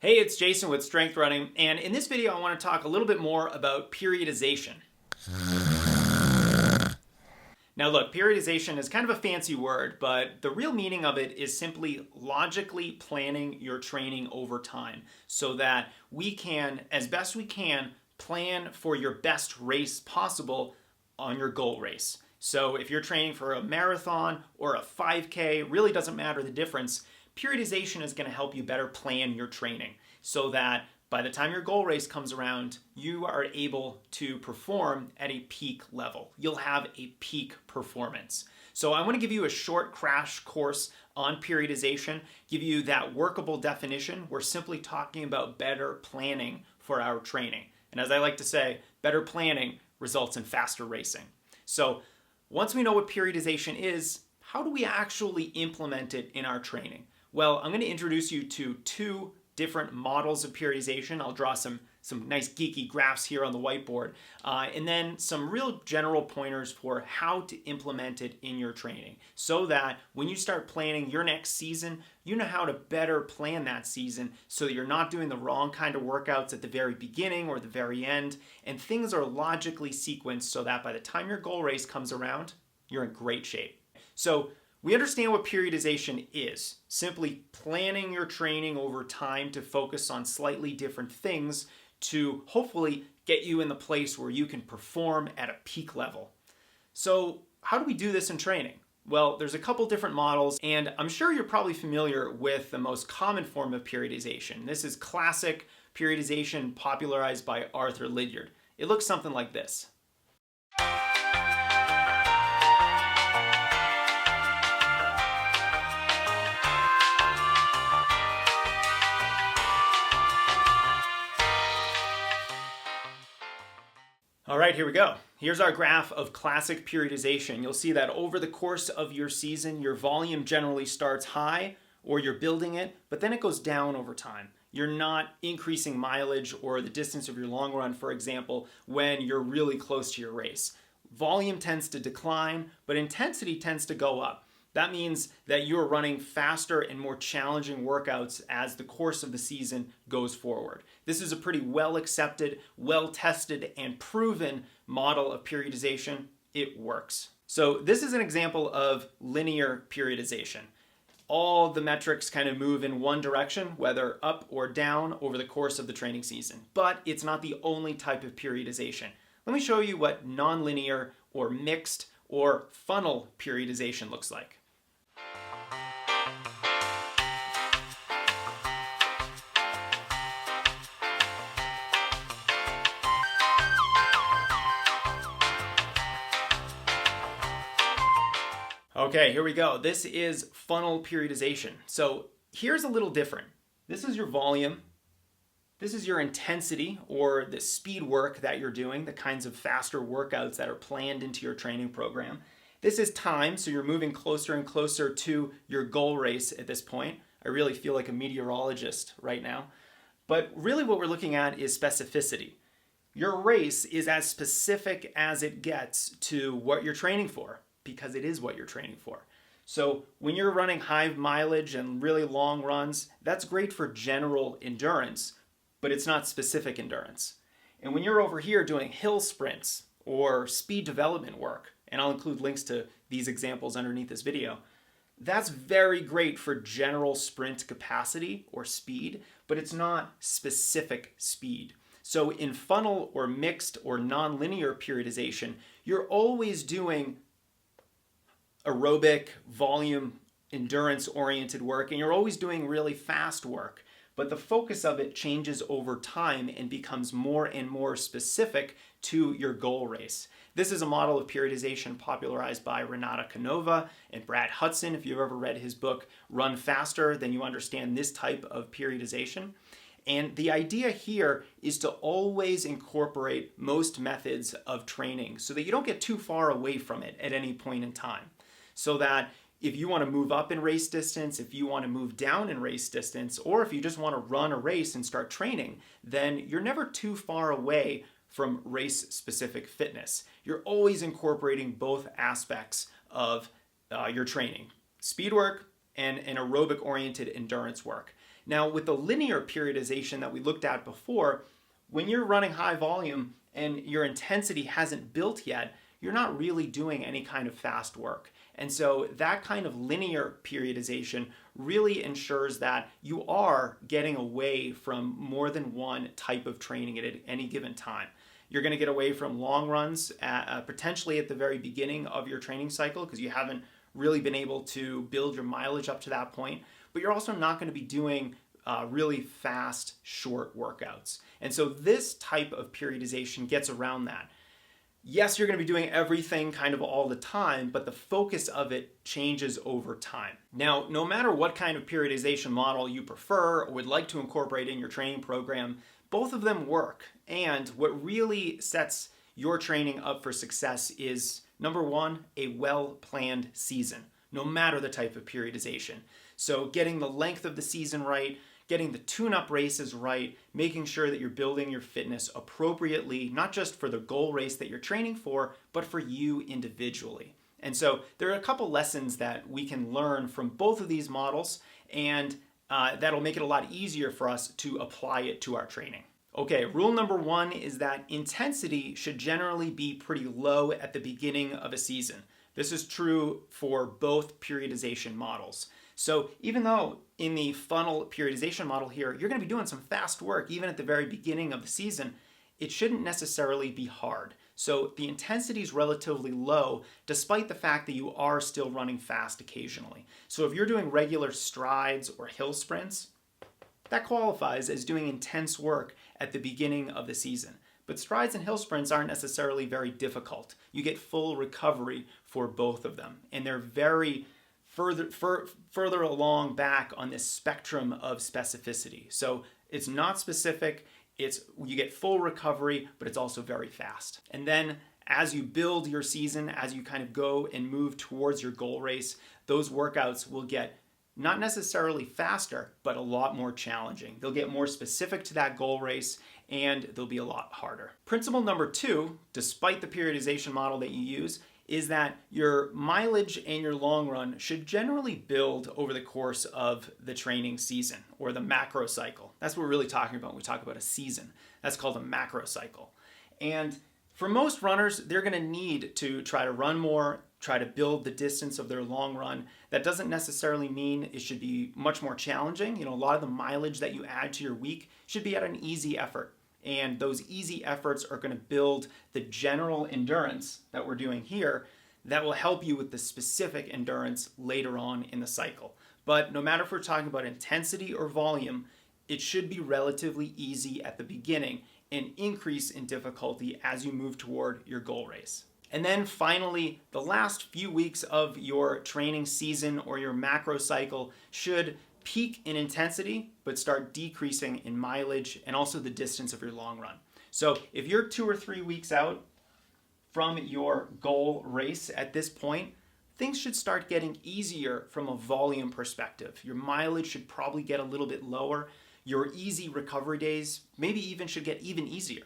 Hey, it's Jason with Strength Running, and in this video I want to talk a little bit more about periodization. Now look, periodization is kind of a fancy word, but the real meaning of it is simply logically planning your training over time so that we can, as best we can, plan for your best race possible on your goal race. So if you're training for a marathon or a 5K, really doesn't matter the difference. Periodization is going to help you better plan your training so that by the time your goal race comes around, you are able to perform at a peak level. You'll have a peak performance. So I want to give you a short crash course on periodization, give you that workable definition. We're simply talking about better planning for our training. And as I like to say, better planning results in faster racing. So once we know what periodization is, how do we actually implement it in our training? Well, I'm going to introduce you to two different models of periodization. I'll draw some nice geeky graphs here on the whiteboard, and then some real general pointers for how to implement it in your training so that when you start planning your next season, you know how to better plan that season so that you're not doing the wrong kind of workouts at the very beginning or the very end, and things are logically sequenced so that by the time your goal race comes around, you're in great shape. So we understand what periodization is, simply planning your training over time to focus on slightly different things to hopefully get you in the place where you can perform at a peak level. So how do we do this in training? Well, there's a couple different models, and I'm sure you're probably familiar with the most common form of periodization. This is classic periodization popularized by Arthur Lydiard. It looks something like this. All right, here we go. Here's our graph of classic periodization. You'll see that over the course of your season, your volume generally starts high or you're building it, but then it goes down over time. You're not increasing mileage or the distance of your long run, for example, when you're really close to your race. Volume tends to decline, but intensity tends to go up. That means that you're running faster and more challenging workouts as the course of the season goes forward. This is a pretty well accepted, well tested, and proven model of periodization. It works. So this is an example of linear periodization. All the metrics kind of move in one direction, whether up or down over the course of the training season. But it's not the only type of periodization. Let me show you what nonlinear or mixed or funnel periodization looks like. Okay, here we go. This is funnel periodization. So here's a little different. This is your volume. This is your intensity or the speed work that you're doing, the kinds of faster workouts that are planned into your training program. This is time, so you're moving closer and closer to your goal race at this point. I really feel like a meteorologist right now. But really what we're looking at is specificity. Your race is as specific as it gets to what you're training for, because it is what you're training for. So when you're running high mileage and really long runs, that's great for general endurance, but it's not specific endurance. And when you're over here doing hill sprints or speed development work, and I'll include links to these examples underneath this video, that's very great for general sprint capacity or speed, but it's not specific speed. So in funnel or mixed or nonlinear periodization, you're always doing aerobic, volume, endurance-oriented work, and you're always doing really fast work. But the focus of it changes over time and becomes more and more specific to your goal race. This is a model of periodization popularized by Renata Canova and Brad Hudson. If you've ever read his book, Run Faster, then you understand this type of periodization. And the idea here is to always incorporate most methods of training so that you don't get too far away from it at any point in time. So that if you want to move up in race distance, if you want to move down in race distance, or if you just want to run a race and start training, then you're never too far away from race-specific fitness. You're always incorporating both aspects of your training, speed work and aerobic-oriented endurance work. Now, with the linear periodization that we looked at before, when you're running high volume and your intensity hasn't built yet, you're not really doing any kind of fast work. And so that kind of linear periodization really ensures that you are getting away from more than one type of training at any given time. You're going to get away from long runs, potentially at the very beginning of your training cycle, because you haven't really been able to build your mileage up to that point. But you're also not going to be doing really fast, short workouts. And so this type of periodization gets around that. Yes, you're going to be doing everything kind of all the time, but the focus of it changes over time. Now, no matter what kind of periodization model you prefer or would like to incorporate in your training program, both of them work. And what really sets your training up for success is, number one, a well-planned season, no matter the type of periodization. So getting the length of the season right, getting the tune-up races right, making sure that you're building your fitness appropriately, not just for the goal race that you're training for, but for you individually. And so there are a couple lessons that we can learn from both of these models, and that'll make it a lot easier for us to apply it to our training. Okay, rule number one is that intensity should generally be pretty low at the beginning of a season. This is true for both periodization models. So even though in the funnel periodization model here, you're going to be doing some fast work even at the very beginning of the season, it shouldn't necessarily be hard. So the intensity is relatively low despite the fact that you are still running fast occasionally. So if you're doing regular strides or hill sprints, that qualifies as doing intense work at the beginning of the season. But strides and hill sprints aren't necessarily very difficult. You get full recovery for both of them, and they're very further along back on this spectrum of specificity. So it's not specific, you get full recovery, but it's also very fast. And then as you build your season, as you kind of go and move towards your goal race, those workouts will get not necessarily faster, but a lot more challenging. They'll get more specific to that goal race, and they'll be a lot harder. Principle number two, despite the periodization model that you use, is that your mileage and your long run should generally build over the course of the training season or the macro cycle. That's what we're really talking about when we talk about a season. That's called a macro cycle. And for most runners, they're going to need to try to run more, try to build the distance of their long run. That doesn't necessarily mean it should be much more challenging. A lot of the mileage that you add to your week should be at an easy effort. And those easy efforts are going to build the general endurance that we're doing here that will help you with the specific endurance later on in the cycle. But no matter if we're talking about intensity or volume, it should be relatively easy at the beginning and increase in difficulty as you move toward your goal race. And then finally, the last few weeks of your training season or your macro cycle should peak in intensity, but start decreasing in mileage and also the distance of your long run. So if you're 2 or 3 weeks out from your goal race at this point, things should start getting easier from a volume perspective. Your mileage should probably get a little bit lower. Your easy recovery days maybe even should get even easier.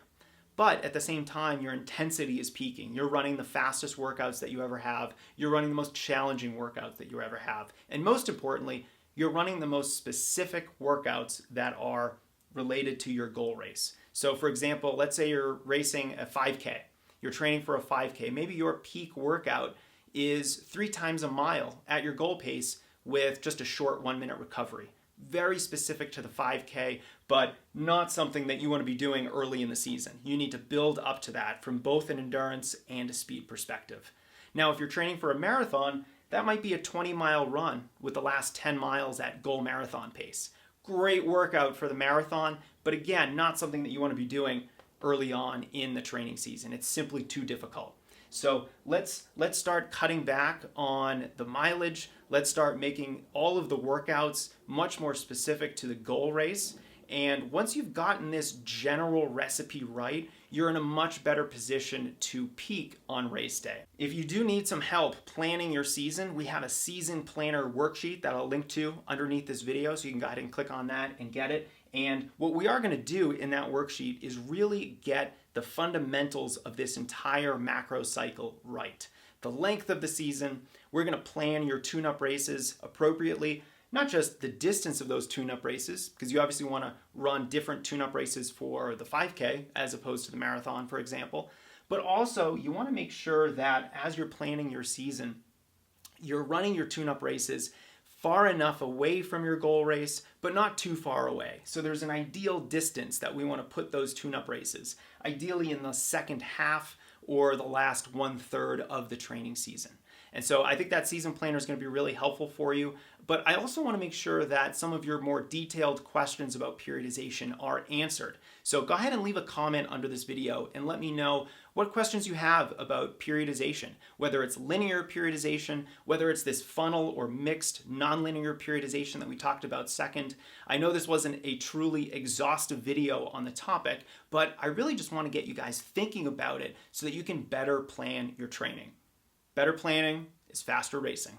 But at the same time, your intensity is peaking. You're running the fastest workouts that you ever have. You're running the most challenging workouts that you ever have. And most importantly, you're running the most specific workouts that are related to your goal race. So for example, let's say you're racing a 5K. You're training for a 5K. Maybe your peak workout is 3 times a mile at your goal pace with just a short 1-minute recovery. Very specific to the 5K, but not something that you want to be doing early in the season. You need to build up to that from both an endurance and a speed perspective. Now, if you're training for a marathon, that might be a 20-mile run with the last 10 miles at goal marathon pace. Great workout for the marathon, but again, not something that you want to be doing early on in the training season. It's simply too difficult. So let's start cutting back on the mileage. Let's start making all of the workouts much more specific to the goal race. And once you've gotten this general recipe right, you're in a much better position to peak on race day. If you do need some help planning your season, we have a season planner worksheet that I'll link to underneath this video, so you can go ahead and click on that and get it. And what we are going to do in that worksheet is really get the fundamentals of this entire macro cycle right. The length of the season, we're going to plan your tune-up races appropriately, not just the distance of those tune-up races, because you obviously want to run different tune-up races for the 5K as opposed to the marathon, for example, but also you want to make sure that as you're planning your season, you're running your tune-up races far enough away from your goal race, but not too far away. So there's an ideal distance that we want to put those tune-up races, ideally in the second half or the last 1/3 of the training season. And so I think that season planner is going to be really helpful for you. But I also want to make sure that some of your more detailed questions about periodization are answered. So go ahead and leave a comment under this video and let me know what questions you have about periodization, whether it's linear periodization, whether it's this funnel or mixed nonlinear periodization that we talked about second. I know this wasn't a truly exhaustive video on the topic, but I really just want to get you guys thinking about it so that you can better plan your training. Better planning is faster racing.